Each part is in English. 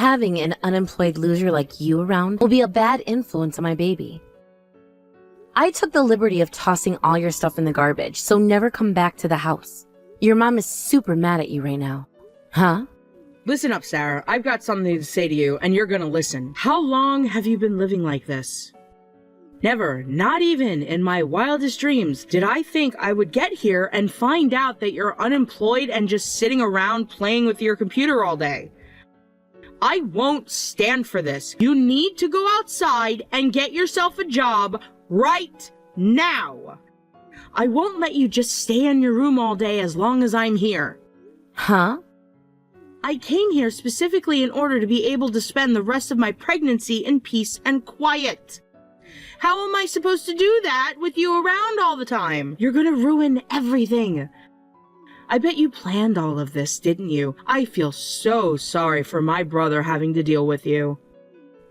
Having an unemployed loser like you around will be a bad influence on my baby. I took the liberty of tossing all your stuff in the garbage, so never come back to the house. Your mom is super mad at you right now. Huh? Listen up, Sarah. I've got something to say to you, and you're gonna listen. How long have you been living like this? Never, not even in my wildest dreams, did I think I would get here and find out that you're unemployed and just sitting around playing with your computer all day. I won't stand for this. You need to go outside and get yourself a job right now. I won't let you just stay in your room all day as long as I'm here. Huh? I came here specifically in order to be able to spend the rest of my pregnancy in peace and quiet. How am I supposed to do that with you around all the time? You're gonna ruin everything. I bet you planned all of this, didn't you? I feel so sorry for my brother having to deal with you.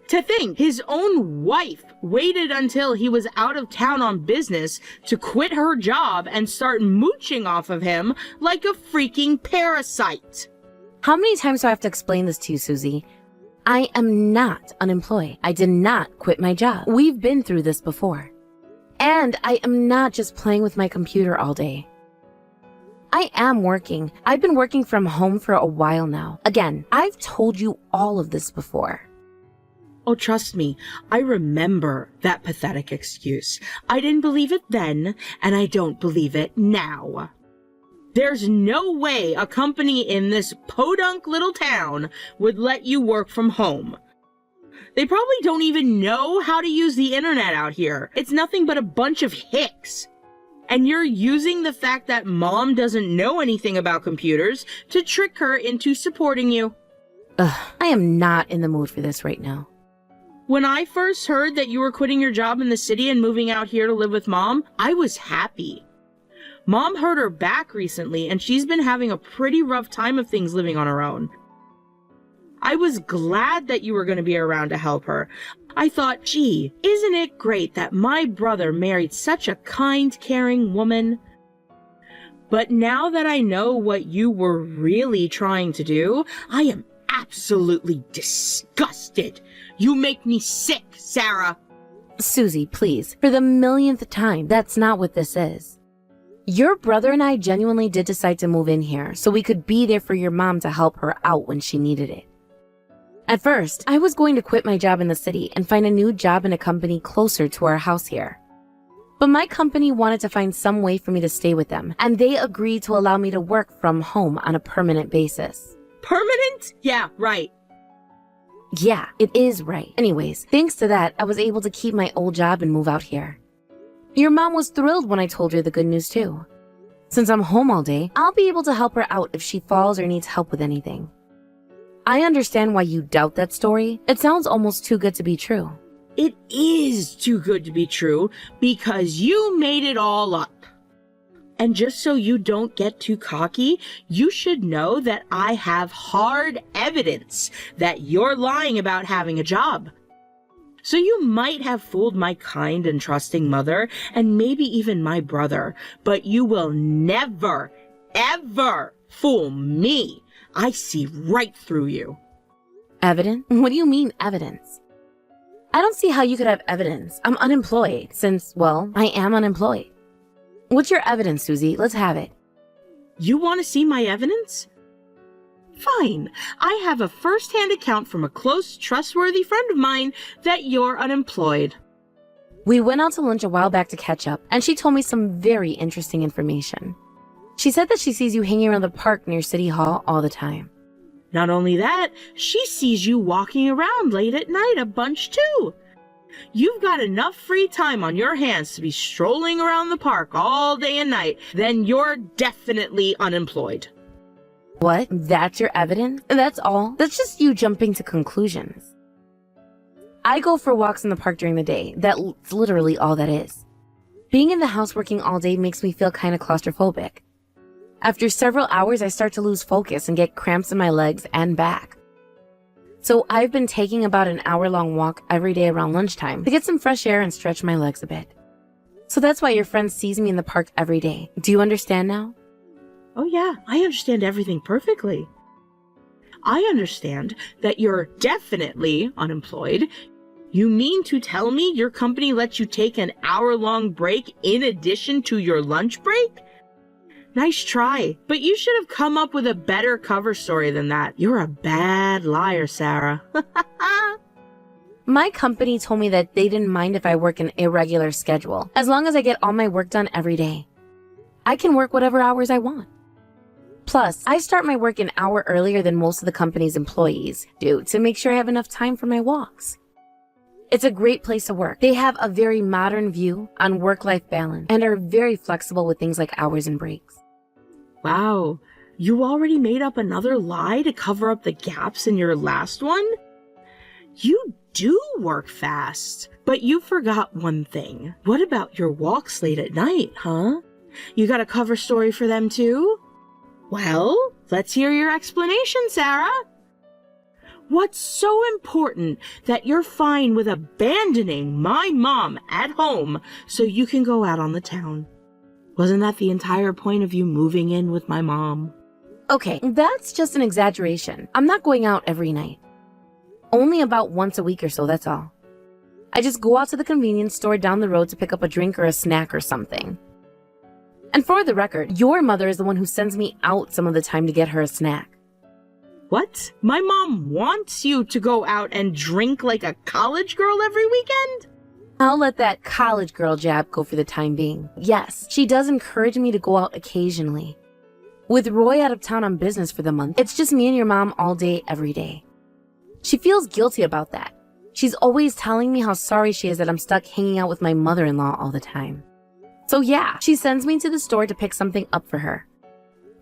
To think, his own wife waited until he was out of town on business to quit her job and start mooching off of him like a freaking parasite. How many times do I have to explain this to you, Susie? I am not unemployed. I did not quit my job. We've been through this before. And I am not just playing with my computer all day. I am working. I've been working from home for a while now. Again, I've told you all of this before. Oh, trust me, I remember that pathetic excuse. I didn't believe it then, and I don't believe it now. There's no way a company in this podunk little town would let you work from home. They probably don't even know how to use the internet out here. It's nothing but a bunch of hicks. And you're using the fact that mom doesn't know anything about computers to trick her into supporting you. Ugh, I am not in the mood for this right now. When I first heard that you were quitting your job in the city and moving out here to live with mom, I was happy. Mom hurt her back recently, and she's been having a pretty rough time of things living on her own. I was glad that you were going to be around to help her. I thought, gee, isn't it great that my brother married such a kind, caring woman? But now that I know what you were really trying to do, I am absolutely disgusted. You make me sick, Sarah. Susie, please, for the millionth time, that's not what this is. Your brother and I genuinely did decide to move in here so we could be there for your mom to help her out when she needed it. At first, I was going to quit my job in the city and find a new job in a company closer to our house here. But my company wanted to find some way for me to stay with them, and they agreed to allow me to work from home on a permanent basis. Permanent? Yeah, right. Yeah, it is right. Anyways, thanks to that, I was able to keep my old job and move out here. Your mom was thrilled when I told her the good news too. Since I'm home all day, I'll be able to help her out if she falls or needs help with anything. I understand why you doubt that story. It sounds almost too good to be true. It is too good to be true because you made it all up. And just so you don't get too cocky, you should know that I have hard evidence that you're lying about having a job. So you might have fooled my kind and trusting mother, and maybe even my brother, but you will never, ever fool me. I see right through you. Evidence? What do you mean, evidence? I don't see how you could have evidence. I'm unemployed since, well, I am unemployed. What's your evidence, Susie? Let's have it. You want to see my evidence? Fine. I have a first-hand account from a close, trustworthy friend of mine that you're unemployed. We went out to lunch a while back to catch up, and she told me some very interesting information. She said that she sees you hanging around the park near City Hall all the time. Not only that, she sees you walking around late at night a bunch too. You've got enough free time on your hands to be strolling around the park all day and night, then you're definitely unemployed. What? That's your evidence? That's all? That's just you jumping to conclusions. I go for walks in the park during the day. That's literally all that is. Being in the house working all day makes me feel kind of claustrophobic. After several hours, I start to lose focus and get cramps in my legs and back. So I've been taking about an hour-long walk every day around lunchtime to get some fresh air and stretch my legs a bit. So that's why your friend sees me in the park every day. Do you understand now? Oh yeah, I understand everything perfectly. I understand that you're definitely unemployed. You mean to tell me your company lets you take an hour-long break in addition to your lunch break? Nice try, but you should have come up with a better cover story than that. You're a bad liar, Sarah. My company told me that they didn't mind if I work an irregular schedule, as long as I get all my work done every day. I can work whatever hours I want. Plus, I start my work an hour earlier than most of the company's employees do to make sure I have enough time for my walks. It's a great place to work. They have a very modern view on work-life balance and are very flexible with things like hours and breaks. Wow, you already made up another lie to cover up the gaps in your last one? You do work fast, but you forgot one thing. What about your walks late at night, huh? You got a cover story for them too? Well, let's hear your explanation, Sarah. What's so important that you're fine with abandoning my mom at home so you can go out on the town? Wasn't that the entire point of you moving in with my mom? Okay, that's just an exaggeration. I'm not going out every night. Only about once a week or so, that's all. I just go out to the convenience store down the road to pick up a drink or a snack or something. And for the record, your mother is the one who sends me out some of the time to get her a snack. What? My mom wants you to go out and drink like a college girl every weekend? I'll let that college girl jab go for the time being. Yes, she does encourage me to go out occasionally. With Roy out of town on business for the month, it's just me and your mom all day, every day. She feels guilty about that. She's always telling me how sorry she is that I'm stuck hanging out with my mother-in-law all the time. So yeah, she sends me to the store to pick something up for her.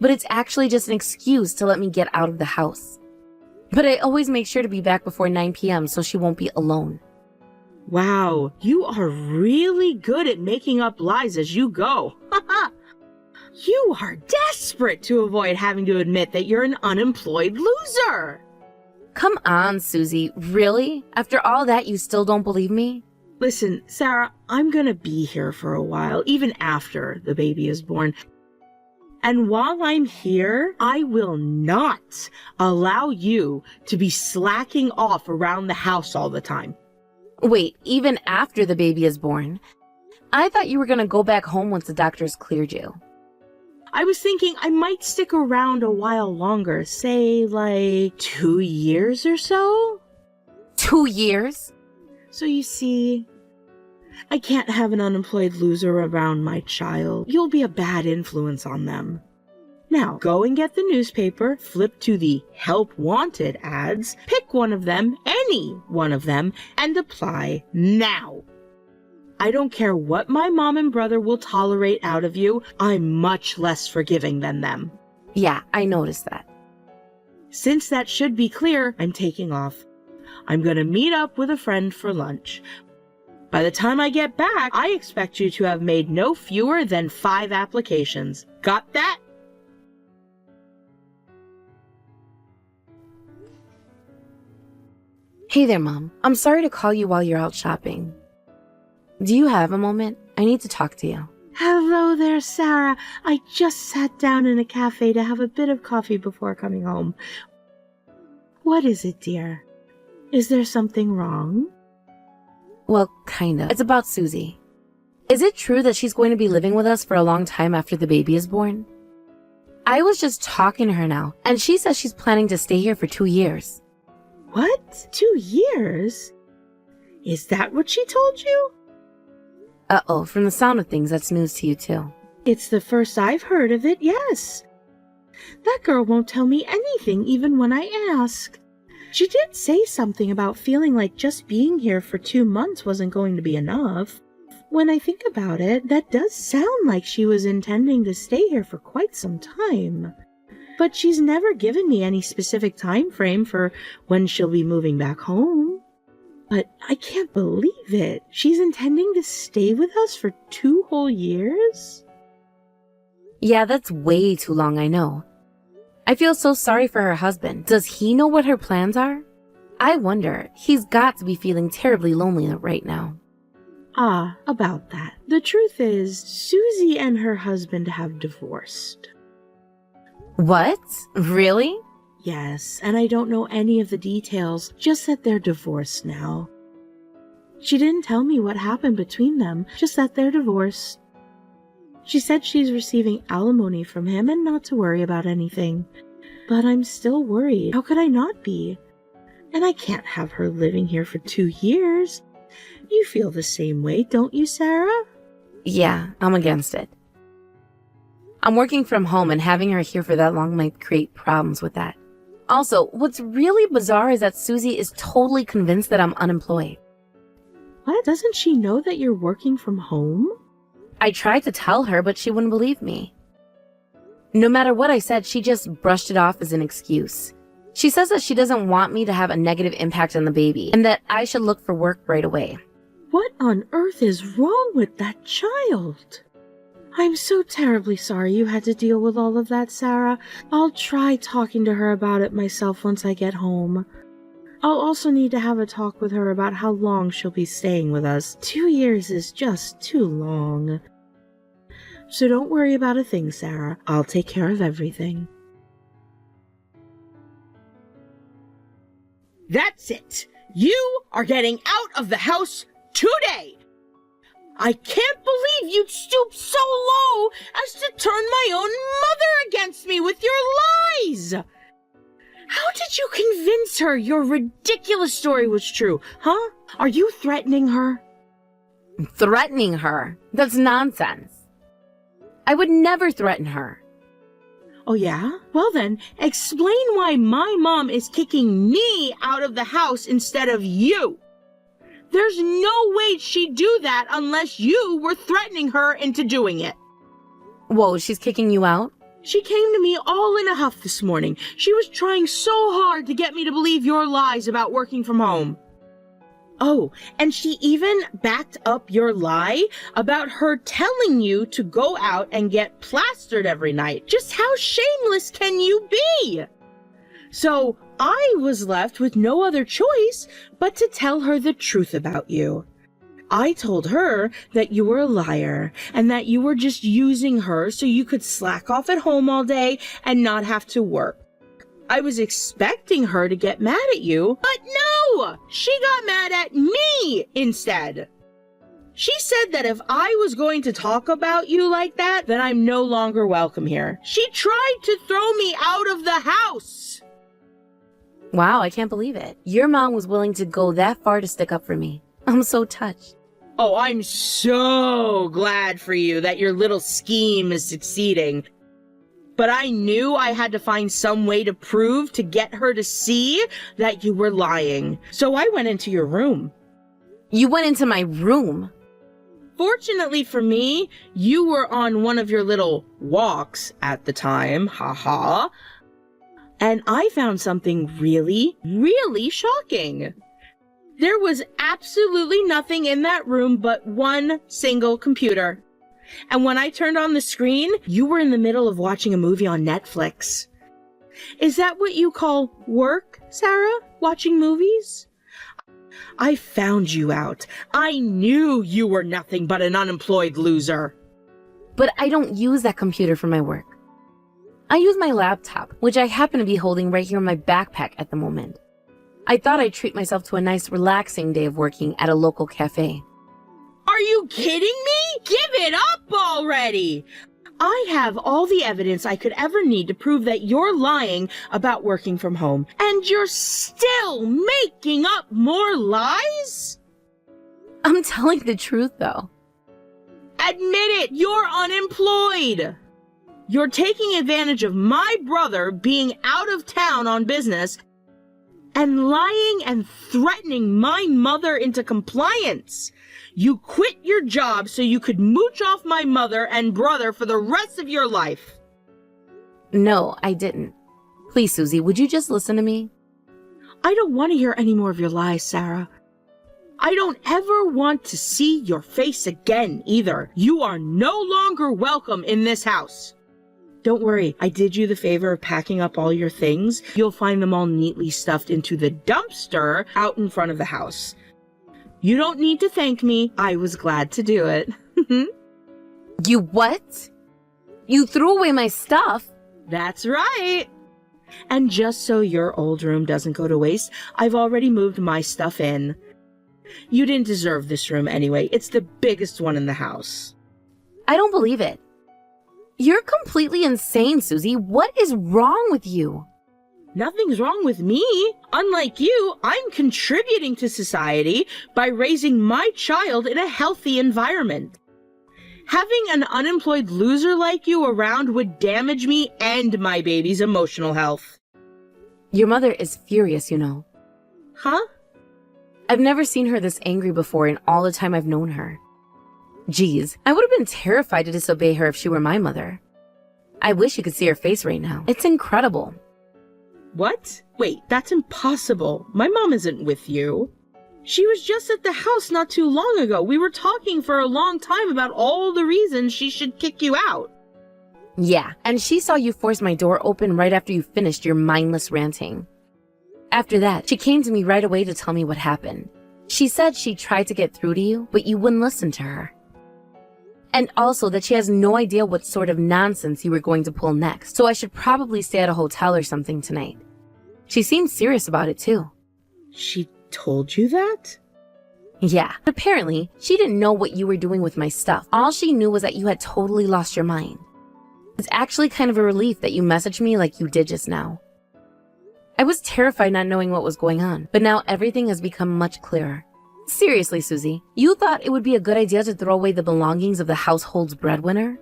But it's actually just an excuse to let me get out of the house. But I always make sure to be back before 9 p.m. so she won't be alone. Wow, you are really good at making up lies as you go. You are desperate to avoid having to admit that you're an unemployed loser. Come on, Susie. Really? After all that, you still don't believe me? Listen, Sarah, I'm gonna be here for a while, even after the baby is born. And while I'm here, I will not allow you to be slacking off around the house all the time. Wait, even after the baby is born? I thought you were going to go back home once the doctors cleared you. I was thinking I might stick around a while longer, say like 2 years or so. 2 years? So you see, I can't have an unemployed loser around my child. You'll be a bad influence on them. Now, go and get the newspaper, flip to the Help Wanted ads, pick one of them, any one of them, and apply now. I don't care what my mom and brother will tolerate out of you. I'm much less forgiving than them. Yeah, I noticed that. Since that should be clear, I'm taking off. I'm going to meet up with a friend for lunch. By the time I get back, I expect you to have made no fewer than 5 applications. Got that? Hey there, Mom. I'm sorry to call you while you're out shopping. Do you have a moment? I need to talk to you. Hello there, Sarah. I just sat down in a cafe to have a bit of coffee before coming home. What is it, dear? Is there something wrong? Well, kind of. It's about Susie. Is it true that she's going to be living with us for a long time after the baby is born? I was just talking to her now, and she says she's planning to stay here for 2 years. What? 2 years? Is that what she told you? Uh-oh, from the sound of things, that's news to you too. It's the first I've heard of it, yes. That girl won't tell me anything even when I ask. She did say something about feeling like just being here for 2 months wasn't going to be enough. When I think about it, that does sound like she was intending to stay here for quite some time. But she's never given me any specific time frame for when she'll be moving back home. But I can't believe it. She's intending to stay with us for 2 whole years? Yeah, that's way too long, I know. I feel so sorry for her husband. Does he know what her plans are? I wonder. He's got to be feeling terribly lonely right now. Ah, about that. The truth is, Susie and her husband have divorced. What? Really? Yes, and I don't know any of the details, just that they're divorced now. She didn't tell me what happened between them, just that they're divorced. She said she's receiving alimony from him and not to worry about anything. But I'm still worried. How could I not be? And I can't have her living here for 2 years. You feel the same way, don't you, Sarah? Yeah, I'm against it. I'm working from home and having her here for that long might create problems with that. Also, what's really bizarre is that Susie is totally convinced that I'm unemployed. What? Doesn't she know that you're working from home? I tried to tell her, but she wouldn't believe me. No matter what I said, she just brushed it off as an excuse. She says that she doesn't want me to have a negative impact on the baby and that I should look for work right away. What on earth is wrong with that child? I'm so terribly sorry you had to deal with all of that, Sarah. I'll try talking to her about it myself once I get home. I'll also need to have a talk with her about how long she'll be staying with us. 2 years is just too long. So don't worry about a thing, Sarah. I'll take care of everything. That's it. You are getting out of the house today. I can't believe you'd stoop so low as to turn my own mother against me with your lies. How did you convince her your ridiculous story was true, huh? Are you threatening her? Threatening her? That's nonsense. I would never threaten her. Oh yeah? Well then, explain why my mom is kicking me out of the house instead of you. There's no way she'd do that unless you were threatening her into doing it. Whoa, she's kicking you out? She came to me all in a huff this morning. She was trying so hard to get me to believe your lies about working from home. Oh, and she even backed up your lie about her telling you to go out and get plastered every night. Just how shameless can you be? So I was left with no other choice but to tell her the truth about you. I told her that you were a liar and that you were just using her so you could slack off at home all day and not have to work. I was expecting her to get mad at you, but no! She got mad at me instead. She said that if I was going to talk about you like that, then I'm no longer welcome here. She tried to throw me out of the house. Wow, I can't believe it. Your mom was willing to go that far to stick up for me. I'm so touched. Oh, I'm so glad for you that your little scheme is succeeding. But I knew I had to find some way to prove to get her to see that you were lying. So I went into your room. You went into my room? Fortunately for me, you were on one of your little walks at the time, haha. And I found something really, really shocking. There was absolutely nothing in that room but one single computer. And when I turned on the screen, you were in the middle of watching a movie on Netflix. Is that what you call work, Sarah? Watching movies? I found you out. I knew you were nothing but an unemployed loser. But I don't use that computer for my work. I use my laptop, which I happen to be holding right here in my backpack at the moment. I thought I'd treat myself to a nice, relaxing day of working at a local cafe. Are you kidding me? Give it up already! I have all the evidence I could ever need to prove that you're lying about working from home, and you're still making up more lies? I'm telling the truth, though. Admit it! You're unemployed! You're taking advantage of my brother being out of town on business and lying and threatening my mother into compliance. You quit your job so you could mooch off my mother and brother for the rest of your life. No, I didn't. Please, Susie, would you just listen to me? I don't want to hear any more of your lies, Sarah. I don't ever want to see your face again, either. You are no longer welcome in this house. Don't worry, I did you the favor of packing up all your things. You'll find them all neatly stuffed into the dumpster out in front of the house. You don't need to thank me. I was glad to do it. You what? You threw away my stuff? That's right. And just so your old room doesn't go to waste, I've already moved my stuff in. You didn't deserve this room anyway. It's the biggest one in the house. I don't believe it. You're completely insane, Susie. What is wrong with you? Nothing's wrong with me. Unlike you, I'm contributing to society by raising my child in a healthy environment. Having an unemployed loser like you around would damage me and my baby's emotional health. Your mother is furious, you know. Huh? I've never seen her this angry before in all the time I've known her. Geez, I would have been terrified to disobey her if she were my mother. I wish you could see her face right now. It's incredible. What? Wait, that's impossible. My mom isn't with you. She was just at the house not too long ago. We were talking for a long time about all the reasons she should kick you out. Yeah, and she saw you force my door open right after you finished your mindless ranting. After that, she came to me right away to tell me what happened. She said she tried to get through to you, but you wouldn't listen to her. And also that she has no idea what sort of nonsense you were going to pull next, so I should probably stay at a hotel or something tonight. She seemed serious about it too. She told you that? Yeah, apparently, she didn't know what you were doing with my stuff. All she knew was that you had totally lost your mind. It's actually kind of a relief that you messaged me like you did just now. I was terrified not knowing what was going on, but now everything has become much clearer. Seriously, Susie, you thought it would be a good idea to throw away the belongings of the household's breadwinner?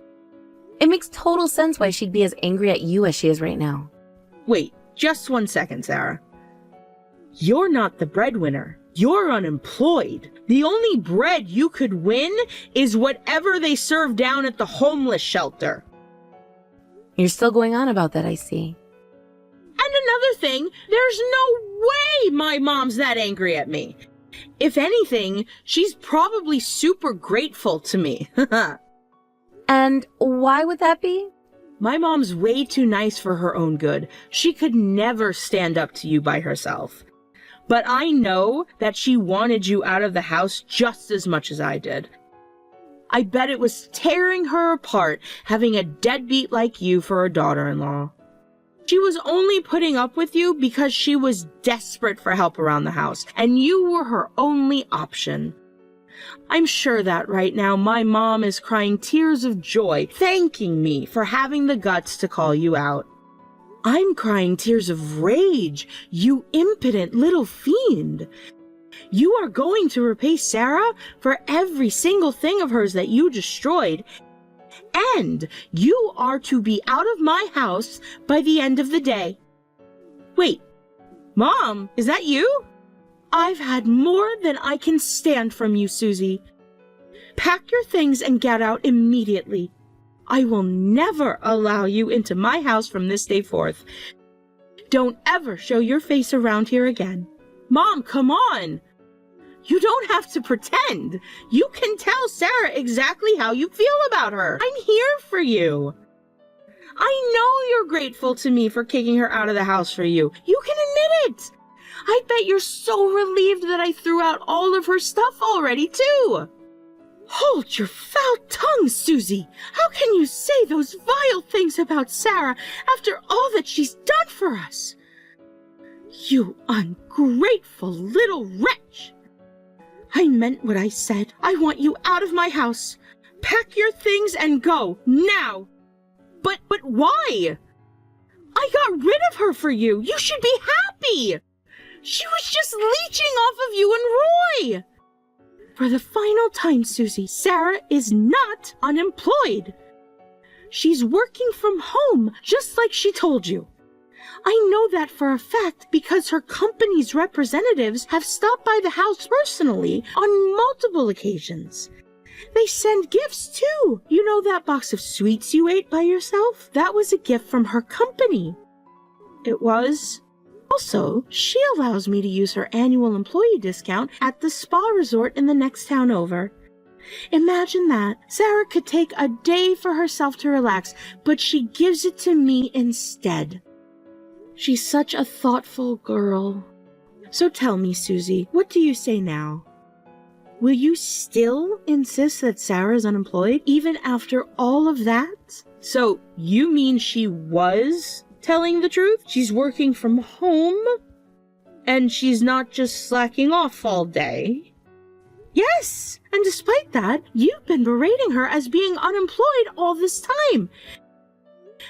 It makes total sense why she'd be as angry at you as she is right now. Wait, just 1 second, Sarah. You're not the breadwinner. You're unemployed. The only bread you could win is whatever they serve down at the homeless shelter. You're still going on about that, I see. And another thing, there's no way my mom's that angry at me. If anything, she's probably super grateful to me. And why would that be? My mom's way too nice for her own good. She could never stand up to you by herself. But I know that she wanted you out of the house just as much as I did. I bet it was tearing her apart having a deadbeat like you for a daughter-in-law. She was only putting up with you because she was desperate for help around the house, and you were her only option. I'm sure that right now my mom is crying tears of joy, thanking me for having the guts to call you out. I'm crying tears of rage, you impotent little fiend. You are going to repay Sarah for every single thing of hers that you destroyed, and you are to be out of my house by the end of the day. Wait, Mom, is that you? I've had more than I can stand from you, Susie. Pack your things and get out immediately. I will never allow you into my house from this day forth. Don't ever show your face around here again. Mom, come on! You don't have to pretend. You can tell Sarah exactly how you feel about her. I'm here for you. I know you're grateful to me for kicking her out of the house for you. You can admit it. I bet you're so relieved that I threw out all of her stuff already, too. Hold your foul tongue, Susie. How can you say those vile things about Sarah after all that she's done for us? You ungrateful little wretch. I meant what I said. I want you out of my house. Pack your things and go, now. But why? I got rid of her for you. You should be happy. She was just leeching off of you and Roy. For the final time, Susie, Sarah is not unemployed. She's working from home, just like she told you. I know that for a fact because her company's representatives have stopped by the house personally on multiple occasions. They send gifts too. You know that box of sweets you ate by yourself? That was a gift from her company. It was. Also, she allows me to use her annual employee discount at the spa resort in the next town over. Imagine that. Sarah could take a day for herself to relax, but she gives it to me instead. She's such a thoughtful girl. So tell me, Susie, what do you say now? Will you still insist that Sarah's unemployed, even after all of that? So, you mean she was telling the truth. She's working from home, and she's not just slacking off all day. Yes, and despite that, you've been berating her as being unemployed all this time.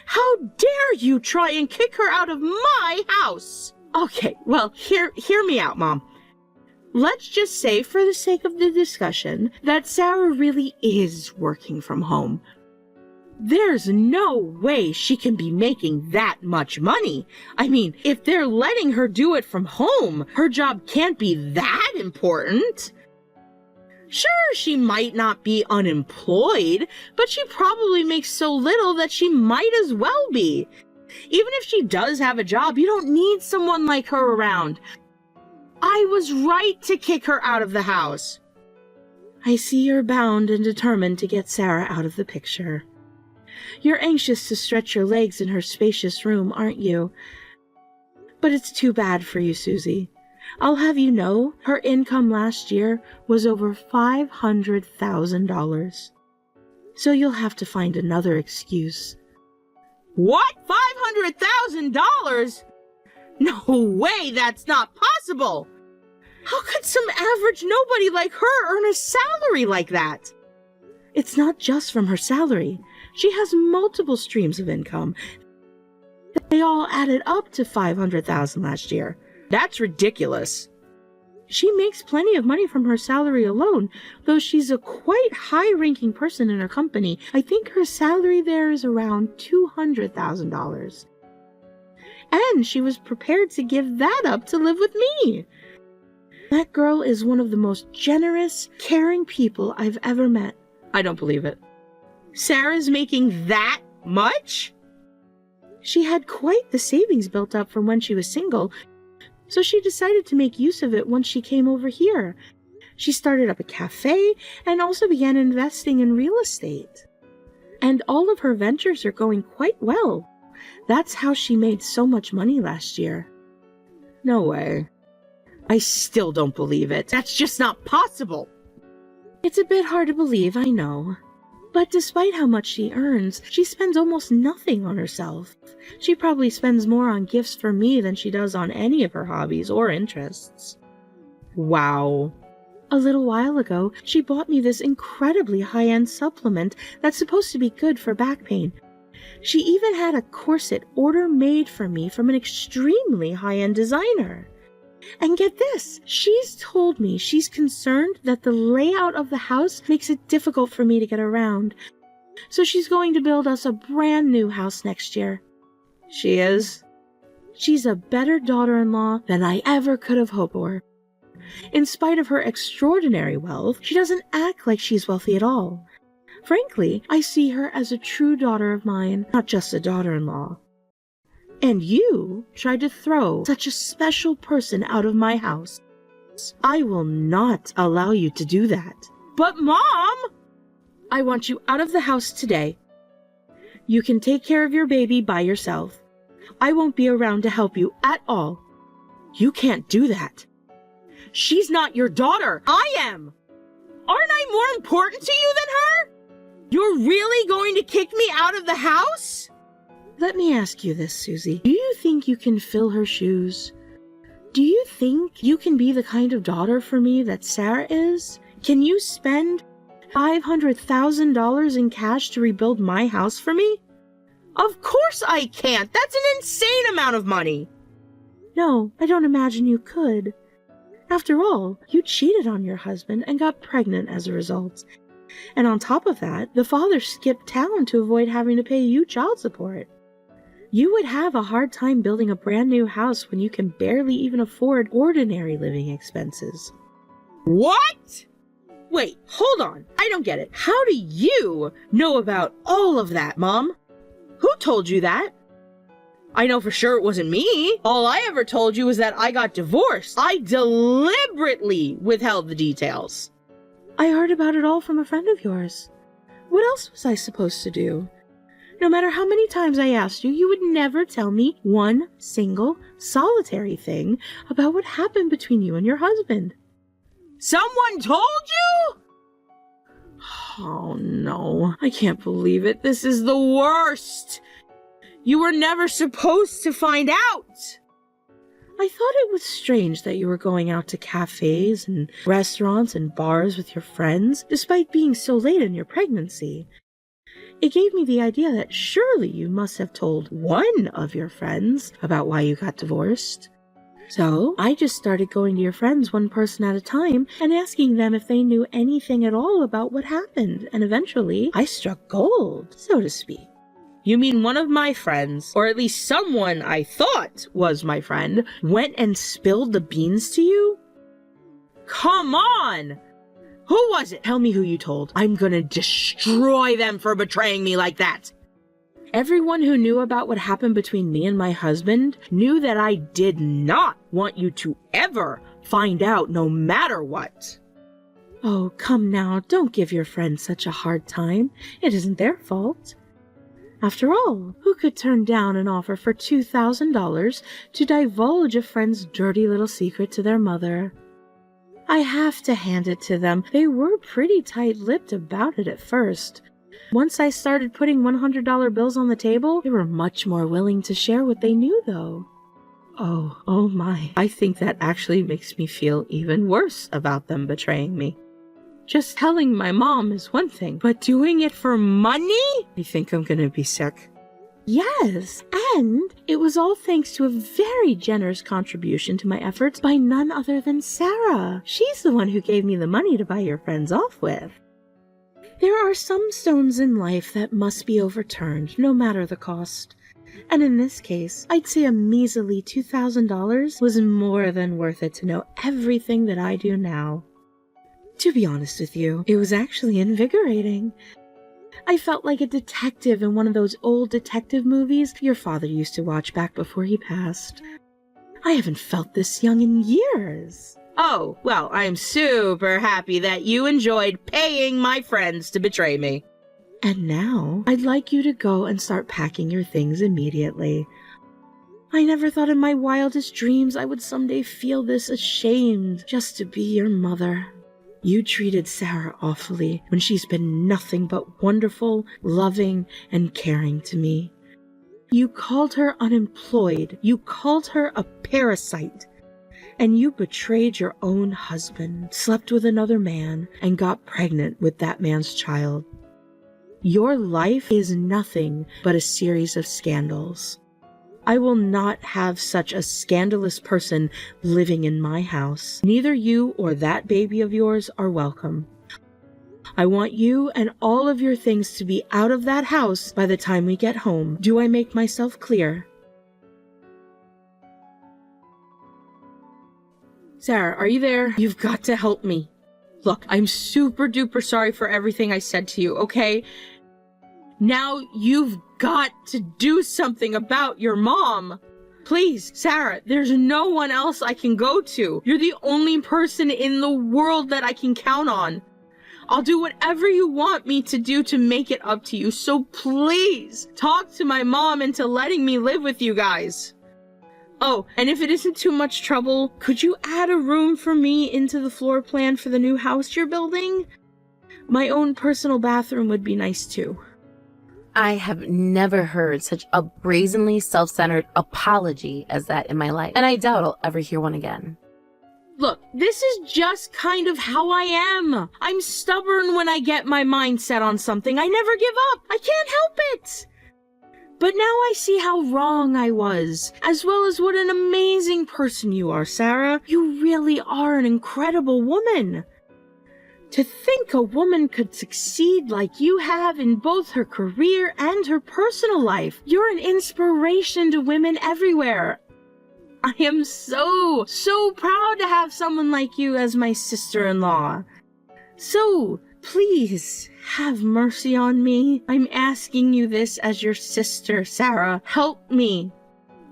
How dare you try and kick her out of my house? Okay, well, hear me out, Mom. Let's just say, for the sake of the discussion, that Sarah really is working from home. There's no way she can be making that much money. I mean, if they're letting her do it from home, her job can't be that important. Sure, she might not be unemployed, but she probably makes so little that she might as well be. Even if she does have a job, you don't need someone like her around. I was right to kick her out of the house. I see you're bound and determined to get Sarah out of the picture. You're anxious to stretch your legs in her spacious room, aren't you? But it's too bad for you, Susie. I'll have you know, her income last year was over $500,000. So you'll have to find another excuse. What? $500,000? No way, that's not possible! How could some average nobody like her earn a salary like that? It's not just from her salary. She has multiple streams of income. They all added up to $500,000 last year. That's ridiculous. She makes plenty of money from her salary alone, though she's a quite high-ranking person in her company. I think her salary there is around $200,000. And she was prepared to give that up to live with me. That girl is one of the most generous, caring people I've ever met. I don't believe it. Sarah's making that much? She had quite the savings built up from when she was single, so she decided to make use of it once she came over here. She started up a cafe and also began investing in real estate. And all of her ventures are going quite well. That's how she made so much money last year. No way. I still don't believe it. That's just not possible. It's a bit hard to believe, I know. But despite how much she earns, she spends almost nothing on herself. She probably spends more on gifts for me than she does on any of her hobbies or interests. Wow. A little while ago, she bought me this incredibly high-end supplement that's supposed to be good for back pain. She even had a corset order-made for me from an extremely high-end designer. And get this, she's told me she's concerned that the layout of the house makes it difficult for me to get around. So she's going to build us a brand new house next year. She is? She's a better daughter-in-law than I ever could have hoped for. In spite of her extraordinary wealth, she doesn't act like she's wealthy at all. Frankly, I see her as a true daughter of mine, not just a daughter-in-law. And you tried to throw such a special person out of my house. I will not allow you to do that. But Mom! I want you out of the house today. You can take care of your baby by yourself. I won't be around to help you at all. You can't do that. She's not your daughter. I am. Aren't I more important to you than her? You're really going to kick me out of the house? Let me ask you this, Susie. Do you think you can fill her shoes? Do you think you can be the kind of daughter for me that Sarah is? Can you spend $500,000 in cash to rebuild my house for me? Of course I can't. That's an insane amount of money. No, I don't imagine you could. After all, you cheated on your husband and got pregnant as a result. And on top of that, the father skipped town to avoid having to pay you child support. You would have a hard time building a brand new house when you can barely even afford ordinary living expenses. What? Wait, hold on. I don't get it. How do you know about all of that, Mom? Who told you that? I know for sure it wasn't me. All I ever told you was that I got divorced. I deliberately withheld the details. I heard about it all from a friend of yours. What else was I supposed to do? No matter how many times I asked you, you would never tell me one single, solitary thing about what happened between you and your husband. Someone told you? Oh no, I can't believe it. This is the worst. You were never supposed to find out! I thought it was strange that you were going out to cafes and restaurants and bars with your friends, despite being so late in your pregnancy. It gave me the idea that surely you must have told one of your friends about why you got divorced. So I just started going to your friends one person at a time and asking them if they knew anything at all about what happened, and eventually I struck gold, so to speak. You mean one of my friends, or at least someone I thought was my friend, went and spilled the beans to you? Come on! Who was it? Tell me who you told. I'm gonna destroy them for betraying me like that. Everyone who knew about what happened between me and my husband knew that I did not want you to ever find out, no matter what. Oh, come now, don't give your friends such a hard time. It isn't their fault. After all, who could turn down an offer for $2,000 to divulge a friend's dirty little secret to their mother? I have to hand it to them. They were pretty tight-lipped about it at first. Once I started putting $100 bills on the table, they were much more willing to share what they knew, though. Oh my. I think that actually makes me feel even worse about them betraying me. Just telling my mom is one thing, but doing it for money? I think I'm gonna be sick. Yes, and it was all thanks to a very generous contribution to my efforts by none other than Sarah. She's the one who gave me the money to buy your friends off with. There are some stones in life that must be overturned, no matter the cost. And in this case, I'd say a measly $2,000 was more than worth it to know everything that I do now. To be honest with you, it was actually invigorating. I felt like a detective in one of those old detective movies your father used to watch back before he passed. I haven't felt this young in years. Oh, well, I'm super happy that you enjoyed paying my friends to betray me. And now, I'd like you to go and start packing your things immediately. I never thought in my wildest dreams I would someday feel this ashamed just to be your mother. You treated Sarah awfully when she's been nothing but wonderful, loving, and caring to me. You called her unemployed. You called her a parasite. And you betrayed your own husband, slept with another man, and got pregnant with that man's child. Your life is nothing but a series of scandals. I will not have such a scandalous person living in my house. Neither you or that baby of yours are welcome. I want you and all of your things to be out of that house by the time we get home. Do I make myself clear? Sarah, are you there? You've got to help me. Look, I'm super duper sorry for everything I said to you, okay? Now you've got to do something about your mom. Please, Sarah, there's no one else I can go to. You're the only person in the world that I can count on. I'll do whatever you want me to do to make it up to you, so please talk to my mom into letting me live with you guys. Oh, and if it isn't too much trouble, could you add a room for me into the floor plan for the new house you're building? My own personal bathroom would be nice too. I have never heard such a brazenly self-centered apology as that in my life, and I doubt I'll ever hear one again. Look, this is just kind of how I am. I'm stubborn when I get my mind set on something. I never give up. I can't help it. But now I see how wrong I was, as well as what an amazing person you are, Sarah. You really are an incredible woman. To think a woman could succeed like you have in both her career and her personal life. You're an inspiration to women everywhere. I am so proud to have someone like you as my sister-in-law. So, please, have mercy on me. I'm asking you this as your sister, Sarah. Help me.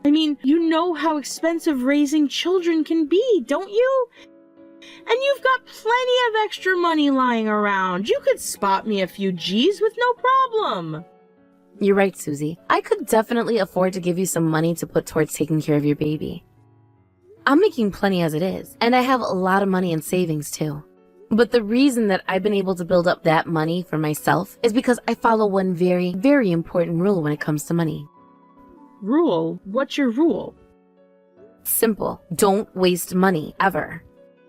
I mean, you know how expensive raising children can be, don't you? And you've got plenty of extra money lying around. You could spot me a few G's with no problem. You're right, Susie. I could definitely afford to give you some money to put towards taking care of your baby. I'm making plenty as it is, and I have a lot of money in savings too. But the reason that I've been able to build up that money for myself is because I follow one very, very important rule when it comes to money. Rule? What's your rule? Simple. Don't waste money, ever.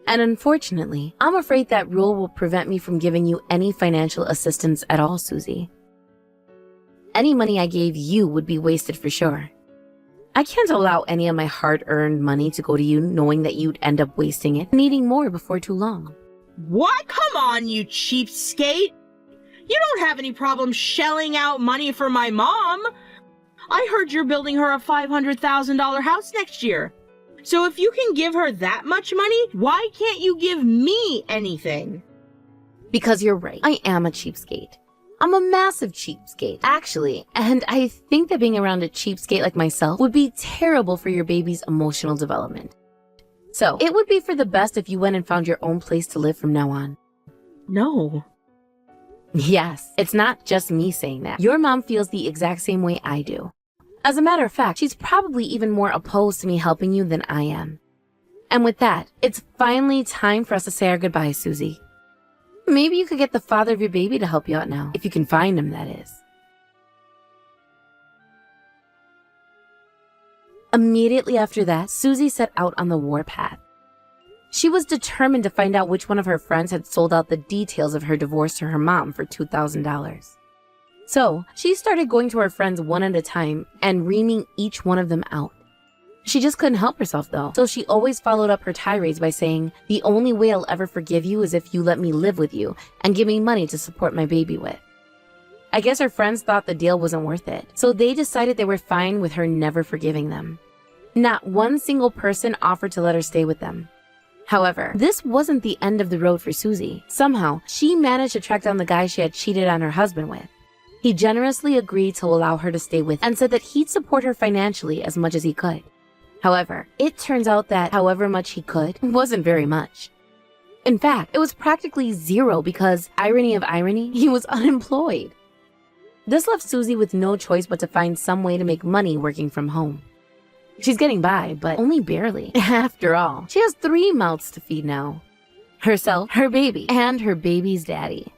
And unfortunately, I'm afraid that rule will prevent me from giving you any financial assistance at all, Susie. Any money I gave you would be wasted for sure. I can't allow any of my hard-earned money to go to you knowing that you'd end up wasting it, needing more before too long. What? Come on, you cheapskate! You don't have any problem shelling out money for my mom. I heard you're building her a $500,000 house next year. So if you can give her that much money, why can't you give me anything? Because you're right, I am a cheapskate. I'm a massive cheapskate, actually, and I think that being around a cheapskate like myself would be terrible for your baby's emotional development. So, it would be for the best if you went and found your own place to live from now on. No. Yes, it's not just me saying that. Your mom feels the exact same way I do. As a matter of fact, she's probably even more opposed to me helping you than I am. And with that, it's finally time for us to say our goodbyes, Susie. Maybe you could get the father of your baby to help you out now, if you can find him, that is. Immediately after that, Susie set out on the warpath. She was determined to find out which one of her friends had sold out the details of her divorce to her mom for $2,000. So, she started going to her friends one at a time and reaming each one of them out. She just couldn't help herself though, so she always followed up her tirades by saying, "The only way I'll ever forgive you is if you let me live with you and give me money to support my baby with." I guess her friends thought the deal wasn't worth it, so they decided they were fine with her never forgiving them. Not one single person offered to let her stay with them. However, this wasn't the end of the road for Susie. Somehow, she managed to track down the guy she had cheated on her husband with. He generously agreed to allow her to stay with and said that he'd support her financially as much as he could. However, it turns out that however much he could wasn't very much. In fact, it was practically zero because, irony of irony, he was unemployed. This left Susie with no choice but to find some way to make money working from home. She's getting by, but only barely. After all, she has 3 mouths to feed now. Herself, her baby, and her baby's daddy.